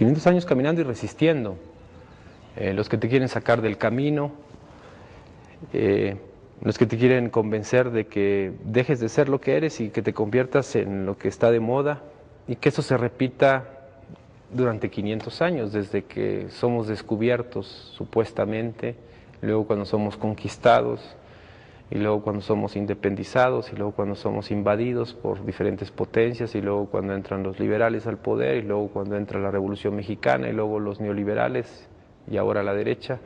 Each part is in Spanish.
500 años caminando y resistiendo. Los que te quieren sacar del camino, los que te quieren convencer de que dejes de ser lo que eres y que te conviertas en lo que está de moda, y que eso se repita durante 500 años, desde que somos descubiertos supuestamente, luego cuando somos conquistados, y luego cuando somos independizados, y luego cuando somos invadidos por diferentes potencias, y luego cuando entran los liberales al poder, y luego cuando entra la Revolución Mexicana, y luego los neoliberales, y ahora la derecha.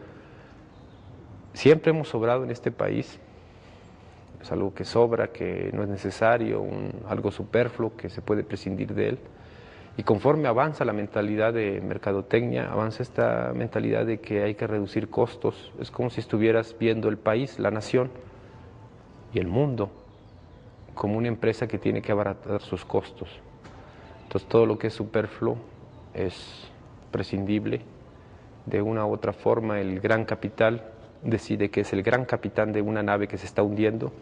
Siempre hemos sobrado en este país. Es algo que sobra, que no es necesario, algo superfluo, que se puede prescindir de él. Y conforme avanza la mentalidad de mercadotecnia, avanza esta mentalidad de que hay que reducir costos. Es como si estuvieras viendo el país, la nación y el mundo como una empresa que tiene que abaratar sus costos. Entonces todo lo que es superfluo es prescindible. De una u otra forma el gran capital decide que es el gran capitán de una nave que se está hundiendo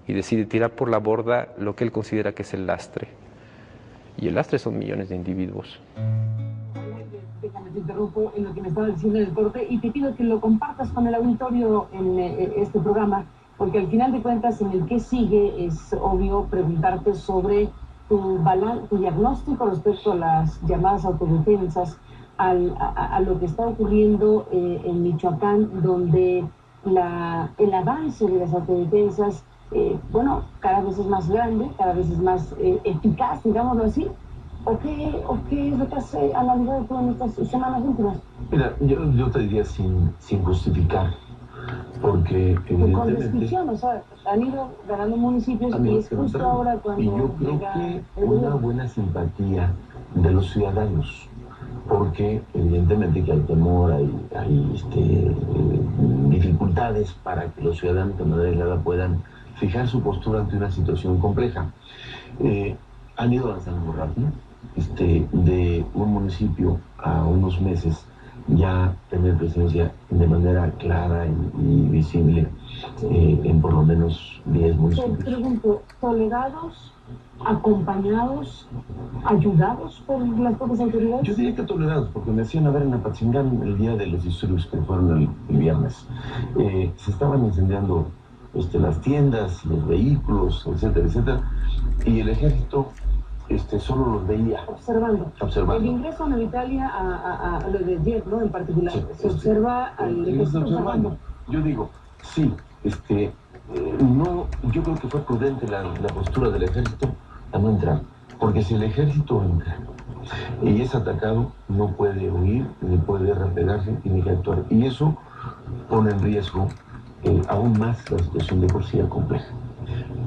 y decide tirar por la borda lo que él considera que es el lastre. Y el lastre son millones de individuos. Déjame te interrumpo en lo que me estaba diciendo en el corte y te pido que lo compartas con el auditorio en este programa, porque al final de cuentas en el que sigue es obvio preguntarte sobre tu diagnóstico respecto a las llamadas autodefensas, a lo que está ocurriendo en Michoacán, donde el avance de las autodefensas bueno, cada vez es más grande, cada vez es más eficaz, digámoslo así. ¿O qué es lo que has analizado tú en estas semanas últimas? Mira, yo te diría sin justificar, porque evidentemente... Con descripción, o sea, han ido ganando municipios y es justo ahora cuando... Y yo creo que una buena simpatía de los ciudadanos, porque evidentemente que hay temor, hay dificultades para que los ciudadanos de manera aislada puedan fijar su postura ante una situación compleja. Han ido avanzando muy rápido, de un municipio a unos meses ya tener presencia de manera clara y visible en por lo menos 10 municipios. Te pregunto, ¿tolerados, acompañados, ayudados por las propias autoridades? Yo diría que tolerados, porque me hacían a ver en Apatzingán el día de los disturbios que fueron el viernes. Se estaban incendiando las tiendas, los vehículos, etcétera, etcétera, y el ejército solo los veía. Observando. El ingreso a Italia a lo de ayer, ¿no? En particular, sí, se observa al ejército observando. Yo digo, sí, no, yo creo que fue prudente la postura del ejército a no entrar, porque si el ejército entra y es atacado, no puede huir, ni puede replegarse, tiene que actuar, y eso pone en riesgo aún más la situación de por sí compleja.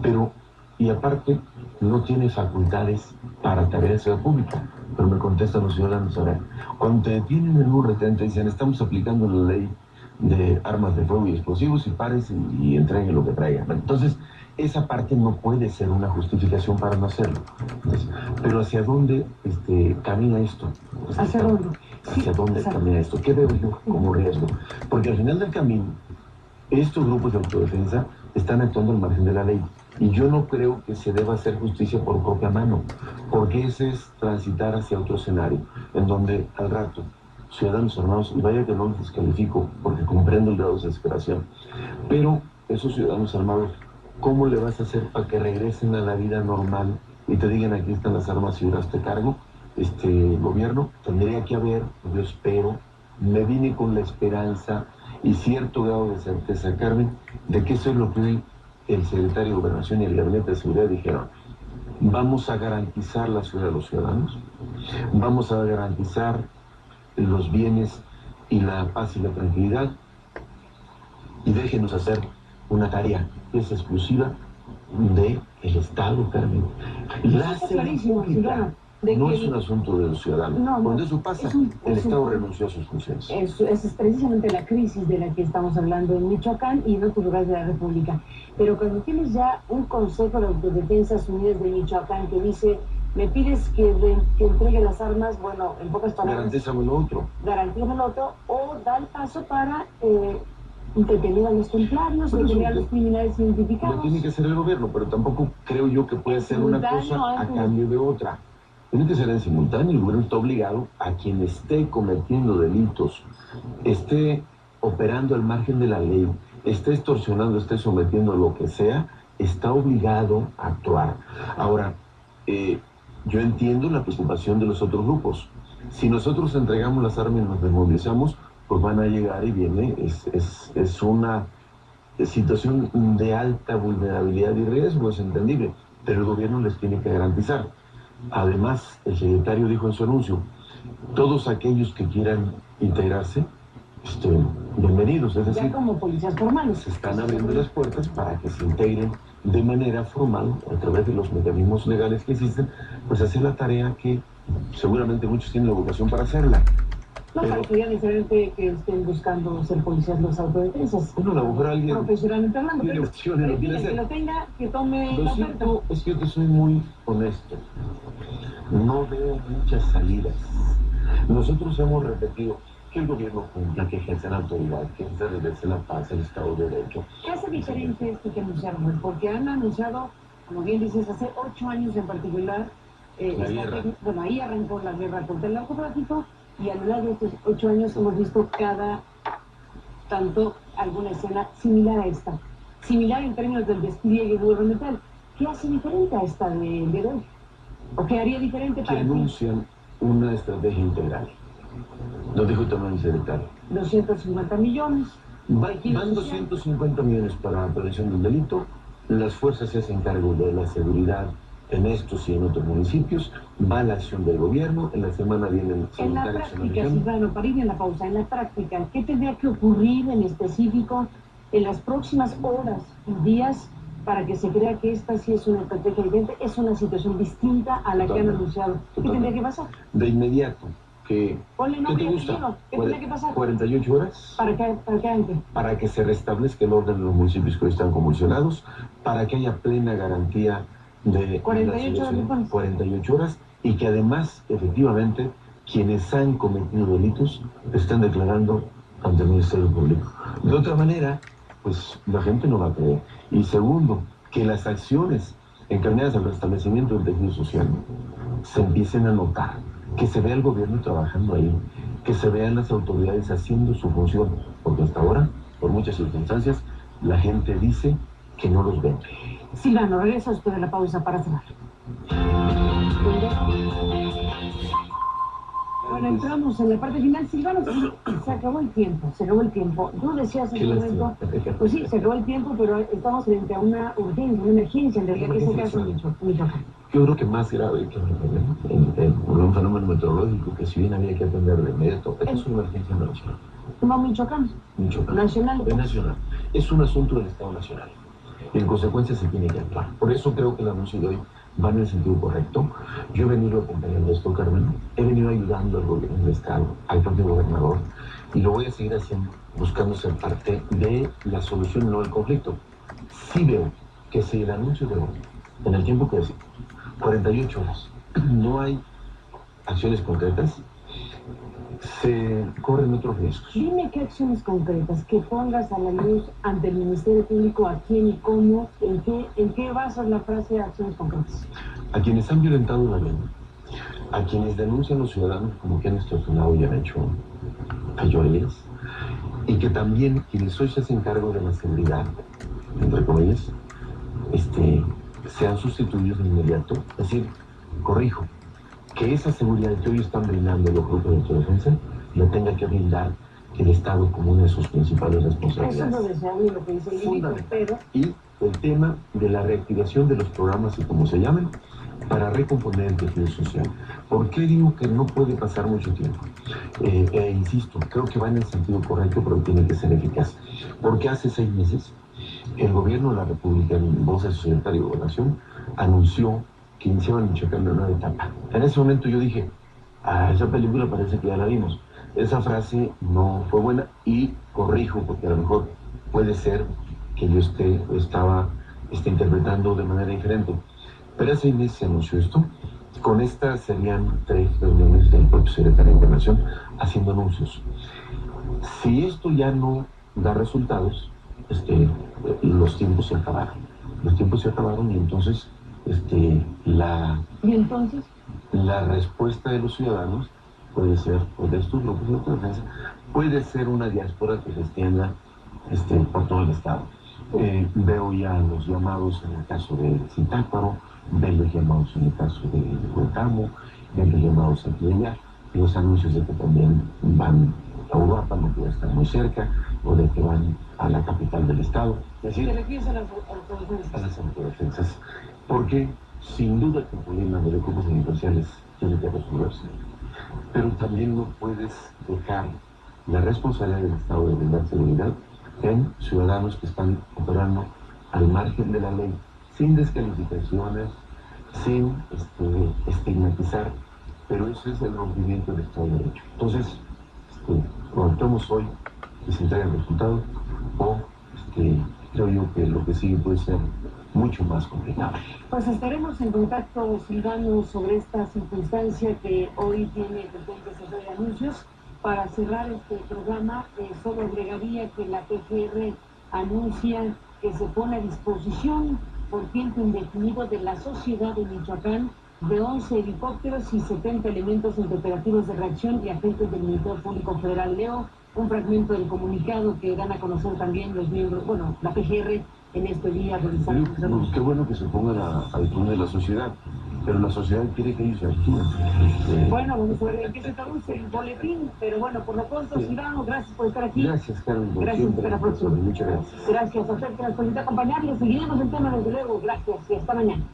Pero, y aparte, no tiene facultades para tareas de seguridad pública. Pero me contestan los ciudadanos, ahora, cuando te detienen en un retén, te dicen, estamos aplicando la ley de armas de fuego y explosivos, y pares y entreguen lo que traigan. Entonces, esa parte no puede ser una justificación para no hacerlo. Entonces, pero ¿hacia dónde camina esto? ¿Hacia dónde? ¿Hacia dónde camina esto? ¿Qué veo yo como riesgo? Porque al final del camino, estos grupos de autodefensa están actuando al margen de la ley. Y yo no creo que se deba hacer justicia por propia mano, porque ese es transitar hacia otro escenario, en donde al rato, ciudadanos armados, y vaya que no los descalifico, porque comprendo el grado de desesperación, pero esos ciudadanos armados, ¿cómo le vas a hacer para que regresen a la vida normal y te digan aquí están las armas y hazte cargo? Gobierno tendría que haber, yo espero, me vine con la esperanza y cierto grado de certeza, Carmen, de que eso es lo que hoy el secretario de Gobernación y el Gabinete de Seguridad dijeron. Vamos a garantizar la seguridad de los ciudadanos, vamos a garantizar los bienes y la paz y la tranquilidad, y déjenos hacer una tarea que es exclusiva del Estado, Carmen. La seguridad pública no es un asunto de los ciudadanos. Cuando eso pasa, el Estado renunció a sus funciones. Esa es precisamente la crisis de la que estamos hablando en Michoacán y en otros lugares de la República. Pero cuando tienes ya un Consejo de Autodefensas Unidas de Michoacán que dice, me pides que entregue las armas, bueno, en pocas palabras... Garantízame lo otro. Garantízame lo otro, o da el paso para detener a los templarios, detener a los criminales identificados. Lo tiene que hacer el gobierno, pero tampoco creo yo que pueda ser una cosa a cambio de otra. Tiene que ser en simultáneo. El gobierno está obligado a quien esté cometiendo delitos, esté operando al margen de la ley, esté extorsionando, esté sometiendo lo que sea, está obligado a actuar. Ahora, yo entiendo la preocupación de los otros grupos. Si nosotros entregamos las armas y nos desmovilizamos, pues van a llegar y viene, es una situación de alta vulnerabilidad y riesgo, es entendible, pero el gobierno les tiene que garantizar. Además, el secretario dijo en su anuncio, todos aquellos que quieran integrarse, bienvenidos, es decir, ya como policías formales. se están abriendo las puertas para que se integren de manera formal, a través de los mecanismos legales que existen, pues hacer la tarea que seguramente muchos tienen la vocación para hacerla. No parecería diferente que estén buscando ser policías los autodefensas. Bueno, a lo mejor alguien profesionalmente hablando, tiene opciones, lo quiere hacer. que lo tenga, que tome la oferta. Es que yo te soy muy honesto. No veo muchas salidas. Nosotros hemos repetido que el gobierno cumpla, que ejerce la autoridad, que ejerce la paz, el Estado de Derecho. ¿Qué hace diferente esto que anunciaron? Porque han anunciado, como bien dices, hace 8 años en particular, bueno, ahí arrancó la guerra contra el narcotráfico, y a lo largo de estos 8 años hemos visto cada tanto alguna escena similar a esta. Similar en términos del despliegue gubernamental. ¿Qué hace diferente a esta de hoy? ¿O qué haría diferente para que anuncian una estrategia integral? Lo dijo también el secretario. 250 millones. Van 250 millones para la prevención del delito. Las fuerzas se hacen cargo de la seguridad en estos y en otros municipios. Va la acción del gobierno. En la semana vienen en la práctica, Silvano, para ir en la pausa, en la práctica, ¿qué tendría que ocurrir en específico en las próximas horas y días para que se crea que esta sí es una estrategia diferente, es una situación distinta a la que han anunciado? ¿Qué tendría que pasar? De inmediato. ¿Qué te gusta? ¿Qué tendría que pasar? 48 horas. ¿Para qué antes? Para que se restablezca el orden de los municipios que hoy están convulsionados, para que haya plena garantía de 48 horas y que además, efectivamente, quienes han cometido delitos están declarando ante el Ministerio Público. De otra manera, pues la gente no va a creer. Y segundo, que las acciones encaminadas al restablecimiento del tejido social se empiecen a notar, que se vea el gobierno trabajando ahí, que se vean las autoridades haciendo su función, porque hasta ahora, por muchas circunstancias, la gente dice que no los ven. Silvano, regresa después de la pausa para cerrar. Bueno, entramos en la parte final. Silvano, se acabó el tiempo, Tú decías en un momento, pues sí, se acabó el tiempo, pero estamos frente a una urgencia, una emergencia, en realidad, que es el caso de Michoacán. Yo creo que más grave que un fenómeno meteorológico que si bien había que atender de inmediato, esta es una emergencia nacional. No, Michoacán. Nacional. Es nacional. Es un asunto del Estado nacional. Y en consecuencia se tiene que actuar. Por eso creo que el anuncio de hoy va en el sentido correcto. Yo he venido acompañando esto, Carmen. He venido ayudando al gobierno del Estado, al propio gobernador, y lo voy a seguir haciendo, buscando ser parte de la solución, no del conflicto. Sí veo que si el anuncio de hoy, en el tiempo que decimos, 48 horas, no hay acciones concretas, se corren otros riesgos. Dime qué acciones concretas que pongas a la luz ante el Ministerio Público, a quién y cómo, en qué basas la frase de acciones concretas. A quienes han violentado la ley, a quienes denuncian los ciudadanos como que han extorsionado y han hecho fechorías, y que también quienes hoy se hacen cargo de la seguridad, entre comillas, sean sustituidos de inmediato. Es decir, corrijo, que esa seguridad que hoy están brindando los grupos de autodefensa la tenga que brindar el Estado como una de sus principales responsabilidades. Eso es lo deseable, lo que dice el libro, pero... Y el tema de la reactivación de los programas y como se llamen, para recomponer el tejido social. ¿Por qué digo que no puede pasar mucho tiempo? Insisto, creo que va en el sentido correcto, pero tiene que ser eficaz. Porque hace 6 meses, el gobierno de la República, en voz de su secretario de Gobernación, anunció que iniciaba en Michoacán una nueva etapa. En ese momento yo dije, esa película parece que ya la vimos. Esa frase no fue buena y corrijo, porque a lo mejor puede ser que yo estaba interpretando de manera diferente. Pero hace 6 meses se anunció esto. Con esta serían 3 reuniones del propio secretario de Gobernación haciendo anuncios. Si esto ya no da resultados, los tiempos se acabaron. Los tiempos se acabaron y entonces ¿Y entonces? la respuesta de los ciudadanos puede ser, o de estos grupos de autodefensa, puede ser una diáspora que se extienda por todo el estado. Veo ya los llamados en el caso de Zitácuaro, veo los llamados en el caso de Huetamo, veo los llamados aquí y allá, los anuncios de que también van a Europa, no puede estar muy cerca, o de que van a la capital del estado. Es decir, ¿te refieres a las autodefensas? A las autodefensas. Porque sin duda que el problema de los grupos delincuenciales tiene que resolverse. Pero también no puedes dejar la responsabilidad del Estado de brindar seguridad en ciudadanos que están operando al margen de la ley, sin descalificaciones, sin estigmatizar, pero eso es el rompimiento del Estado de Derecho. Entonces, o actuamos hoy y se entregan resultados, o creo yo que lo que sigue puede ser mucho más complicado. Pues estaremos en contacto, Silvano, sobre esta circunstancia que hoy tiene presente sector de anuncios. Para cerrar este programa, solo agregaría que la PGR anuncia que se pone a disposición por tiempo indefinido de la sociedad de Michoacán de 11 helicópteros y 70 elementos entre operativos de reacción y agentes del Ministerio Público Federal. Leo un fragmento del comunicado que dan a conocer también los miembros, la PGR en este día. Qué bueno que se pongan al turno de la sociedad, pero la sociedad quiere que ellos actúen. Bueno, vamos a ver en qué se traduce el boletín, pero bueno, por lo pronto, Silvano, gracias por estar aquí. Gracias, Carmen. Gracias, hasta la próxima. Muchas gracias. Gracias a usted que nos permite acompañarles. Seguiremos el tema desde luego. Gracias y hasta mañana.